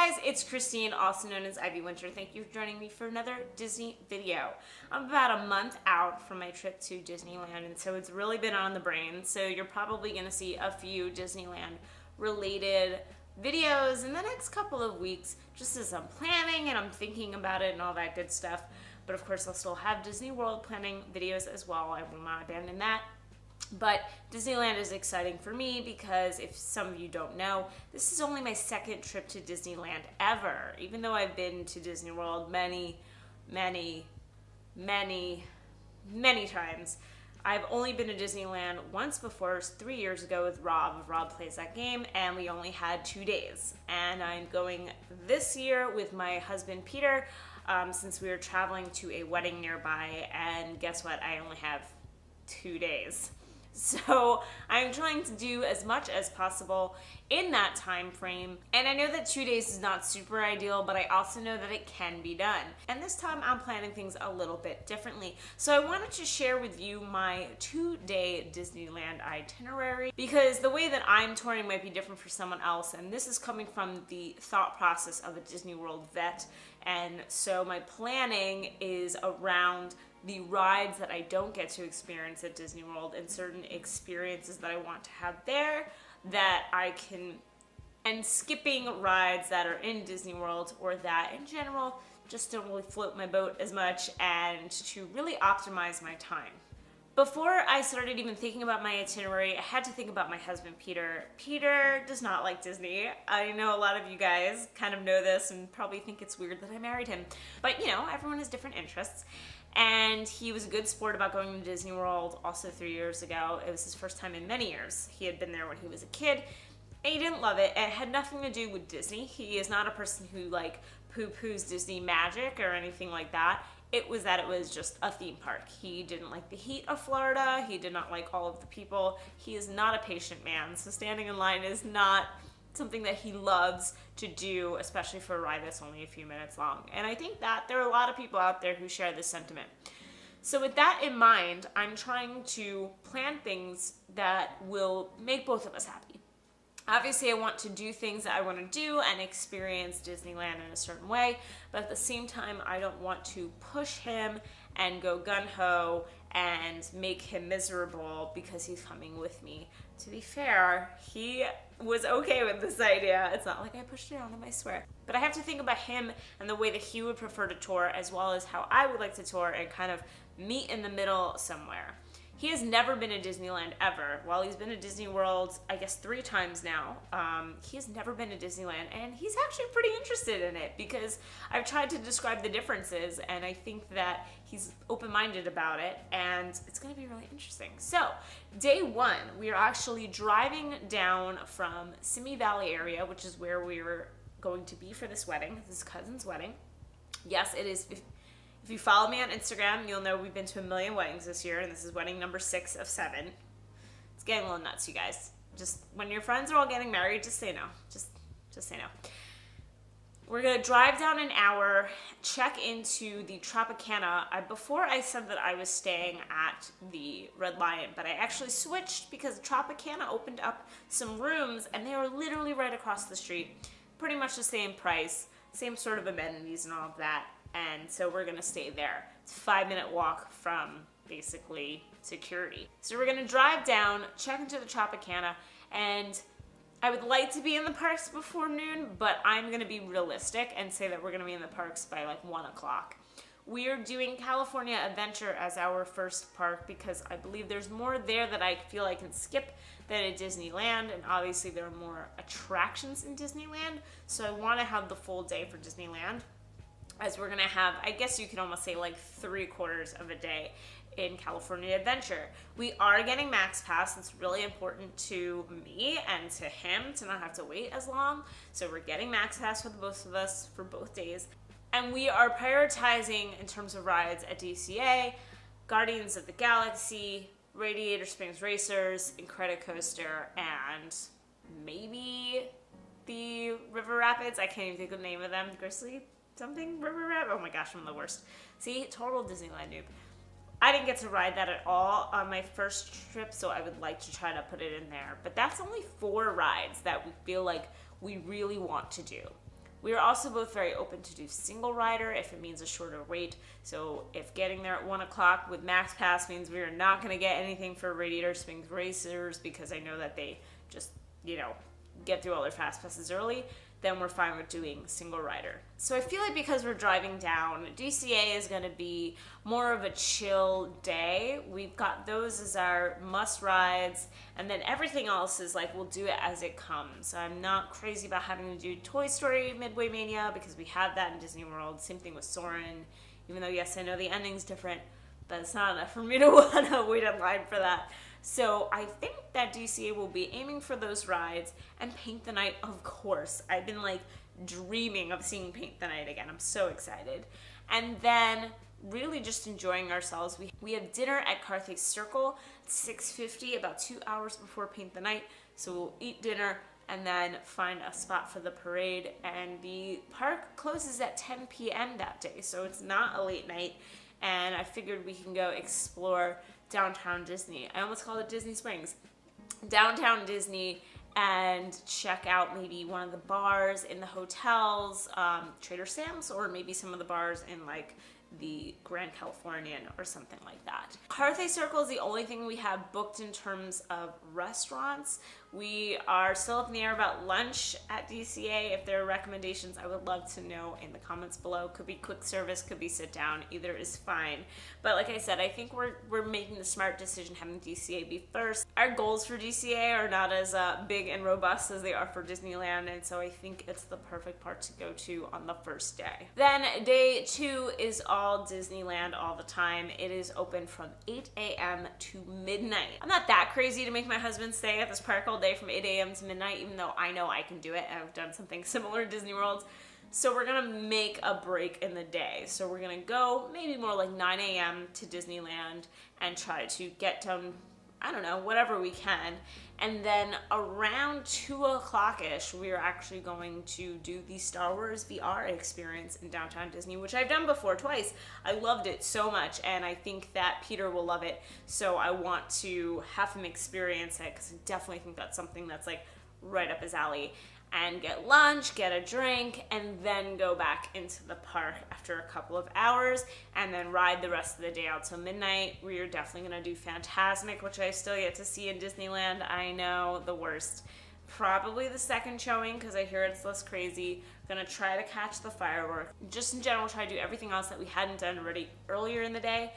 guys, it's Christine, also known as IvyWinter. Thank you for joining me for another Disney video. I'm about a month out from my trip to Disneyland, and so it's really been on the brain. So you're probably going to see a few Disneyland related videos in the next couple of weeks, just as I'm planning and I'm thinking about it and all that good stuff. But of course, I'll still have Disney World planning videos as well. I will not abandon that. But Disneyland is exciting for me because, if some of you don't know, this is only my second trip to Disneyland ever. Even though I've been to Disney World many times, I've only been to Disneyland once before. It was 3 years ago with Rob. Rob plays that game, and we only had 2 days. And I'm going this year with my husband Peter, since we are traveling to a wedding nearby. And guess what? I only have 2 days. So I'm trying to do as much as possible in that time frame. And I know that 2 days is not super ideal, but I also know that it can be done. And this time I'm planning things a little bit differently. So I wanted to share with you my 2-day Disneyland itinerary, because the way that I'm touring might be different for someone else. And this is coming from the thought process of a Disney World vet. And so my planning is around the rides that I don't get to experience at Disney World and certain experiences that I want to have there that I can, and skipping rides that are in Disney World or that in general just don't really float my boat as much, and to really optimize my time. Before I started even thinking about my itinerary, I had to think about my husband, Peter. Peter does not like Disney. I know a lot of you guys kind of know this and probably think it's weird that I married him. But, you know, everyone has different interests. And he was a good sport about going to Disney World also 3 years ago. It was his first time in many years. He had been there when he was a kid, and he didn't love it. It had nothing to do with Disney. He is not a person who, like, poo-poos Disney magic or anything like that. It was that it was just a theme park. He didn't like the heat of Florida. He did not like all of the people. He is not a patient man, so standing in line is not something that he loves to do, especially for a ride that's only a few minutes long. And I think that there are a lot of people out there who share this sentiment. So with that in mind, I'm trying to plan things that will make both of us happy. Obviously, I want to do things that I want to do and experience Disneyland in a certain way, but at the same time, I don't want to push him and go gung-ho and make him miserable because he's coming with me. To be fair, he was okay with this idea. It's not like I pushed it on him, I swear. But I have to think about him and the way that he would prefer to tour, as well as how I would like to tour, and kind of meet in the middle somewhere. He has never been to Disneyland ever. While he's been to Disney World, I guess 3 times now, he has never been to Disneyland, and he's actually pretty interested in it because I've tried to describe the differences, and I think that he's open-minded about it, and it's going to be really interesting. So, day 1, we are actually driving down from Simi Valley area, which is where we were going to be for this wedding, this cousin's wedding. Yes, it is. If you follow me on Instagram, you'll know we've been to a million weddings this year, and this is wedding number 6 of 7. It's getting a little nuts, you guys. Just when your friends are all getting married, just say no. Just say no. We're gonna drive down an hour, check into the Tropicana. Before I said that I was staying at the Red Lion, but I actually switched because Tropicana opened up some rooms, and they were literally right across the street. Pretty much the same price, same sort of amenities and all of that. And so we're gonna stay there. It's a 5-minute walk from basically security. So we're gonna drive down, check into the Tropicana, and I would like to be in the parks before noon, but I'm gonna be realistic and say that we're gonna be in the parks by like 1 o'clock. We are doing California Adventure as our first park because I believe there's more there that I feel I can skip than at Disneyland, and obviously there are more attractions in Disneyland, so I wanna have the full day for Disneyland, as we're gonna have, I guess you could almost say, like 3/4 of a day in California Adventure. We are getting Max Pass. It's really important to me and to him to not have to wait as long. So we're getting Max Pass for the both of us for both days. And we are prioritizing, in terms of rides at DCA, Guardians of the Galaxy, Radiator Springs Racers, Incredicoaster, and maybe the River Rapids. I can't even think of the name of them. Grizzly something River Rapids. Oh my gosh, I'm the worst. See, total Disneyland noob. I didn't get to ride that at all on my first trip, so I would like to try to put it in there. But that's only 4 rides that we feel like we really want to do. We are also both very open to do single rider if it means a shorter wait. So if getting there at 1 o'clock with Max Pass means we are not going to get anything for Radiator Springs Racers because I know that they just, get through all their fast passes early, then we're fine with doing single rider. So I feel like because we're driving down, DCA is going to be more of a chill day. We've got those as our must rides, and then everything else is like we'll do it as it comes. I'm not crazy about having to do Toy Story Midway Mania because we have that in Disney World. Same thing with Soarin', even though yes, I know the ending's different, but it's not enough for me to want to wait in line for that. So I think that DCA will be aiming for those rides, and Paint the Night, of course. I've been like dreaming of seeing Paint the Night again. I'm so excited. And then really just enjoying ourselves. We have dinner at Carthay Circle at 6:50, about 2 hours before Paint the Night. So we'll eat dinner and then find a spot for the parade. And the park closes at 10 p.m. that day, so it's not a late night. And I figured we can go explore downtown Disney. I almost called it Disney Springs. Downtown Disney, and check out maybe one of the bars in the hotels, Trader Sam's, or maybe some of the bars in like the Grand Californian or something like that. Carthay Circle is the only thing we have booked in terms of restaurants. We are still up in the air about lunch at DCA. If there are recommendations, I would love to know in the comments below. Could be quick service, could be sit down, either is fine. But like I said, I think we're making the smart decision having DCA be first. Our goals for DCA are not as big and robust as they are for Disneyland, and so I think it's the perfect part to go to on the first day. Then day 2 is all Disneyland all the time. It is open from 8 a.m. to midnight. I'm not that crazy to make my husband stay at this park all day from 8 a.m. to midnight, even though I know I can do it and I've done something similar at Disney World. So we're gonna make a break in the day. So we're gonna go maybe more like 9 a.m. to Disneyland and try to get done, I don't know, whatever we can. And then around 2 o'clock-ish, we are actually going to do the Star Wars VR experience in downtown Disney, which I've done before twice. I loved it so much, and I think that Peter will love it. So I want to have him experience it, because I definitely think that's something that's like right up his alley. And get lunch, get a drink, and then go back into the park after a couple of hours, and then ride the rest of the day out till midnight. We are definitely gonna do Fantasmic, which I still yet to see in Disneyland. I know, the worst. Probably the second showing, because I hear it's less crazy. Gonna try to catch the fireworks. Just in general, try to do everything else that we hadn't done already earlier in the day.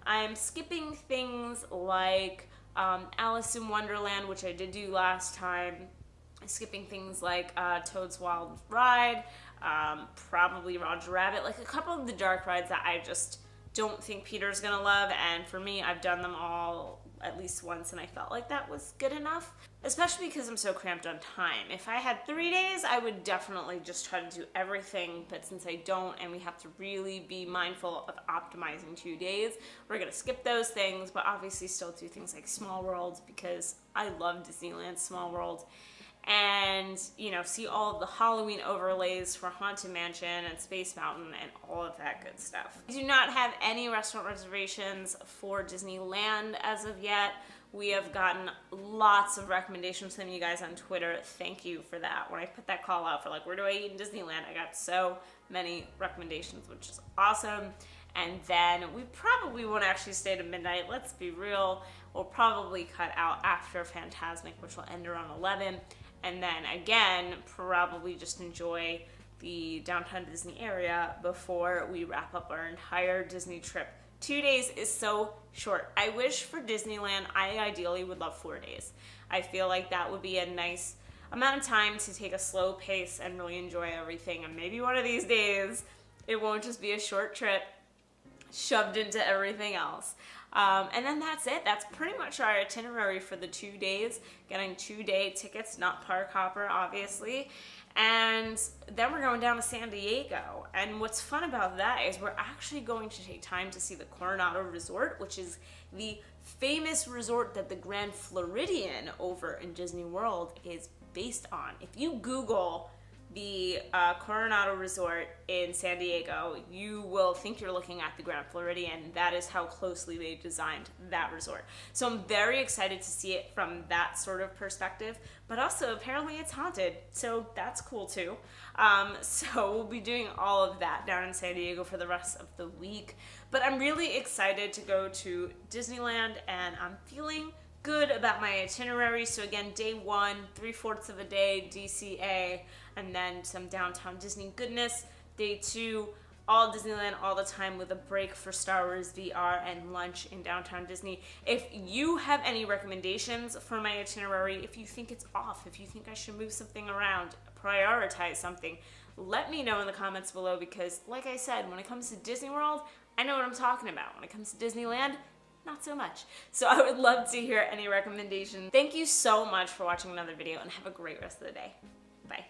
I'm skipping things like Alice in Wonderland, which I did do last time. Skipping things like Toad's Wild Ride, probably Roger Rabbit, like a couple of the dark rides that I just don't think Peter's gonna love, and for me, I've done them all at least once and I felt like that was good enough, especially because I'm so cramped on time. If I had 3 days, I would definitely just try to do everything, but since I don't and we have to really be mindful of optimizing 2 days, we're gonna skip those things, but obviously still do things like Small World, because I love Disneyland Small World. And, see all of the Halloween overlays for Haunted Mansion and Space Mountain and all of that good stuff. We do not have any restaurant reservations for Disneyland as of yet. We have gotten lots of recommendations from you guys on Twitter. Thank you for that. When I put that call out for like, where do I eat in Disneyland? I got so many recommendations, which is awesome. And then we probably won't actually stay to midnight. Let's be real. We'll probably cut out after Fantasmic, which will end around 11. And then again, probably just enjoy the downtown Disney area before we wrap up our entire Disney trip. 2 days is so short. I wish for Disneyland, I ideally would love 4 days. I feel like that would be a nice amount of time to take a slow pace and really enjoy everything. And maybe one of these days, it won't just be a short trip shoved into everything else. And then that's it. That's pretty much our itinerary for the 2 days. Getting 2-day tickets, not park hopper, obviously. And then we're going down to San Diego. And what's fun about that is we're actually going to take time to see the Coronado Resort, which is the famous resort that the Grand Floridian over in Disney World is based on. If you Google the Coronado Resort in San Diego, you will think you're looking at the Grand Floridian. That is how closely they designed that resort. So I'm very excited to see it from that sort of perspective, but also apparently it's haunted, so that's cool too. So we'll be doing all of that down in San Diego for the rest of the week. But I'm really excited to go to Disneyland, and I'm feeling good about my itinerary. So again, day 1, 3/4 of a day DCA, and then some downtown Disney goodness. Day 2, all Disneyland all the time with a break for Star Wars VR and lunch in downtown Disney. If you have any recommendations for my itinerary, if you think it's off, if you think I should move something around, prioritize something, let me know in the comments below, because like I said, when it comes to Disney World, I know what I'm talking about. When it comes to Disneyland, not so much. So I would love to hear any recommendations. Thank you so much for watching another video, and have a great rest of the day. Bye.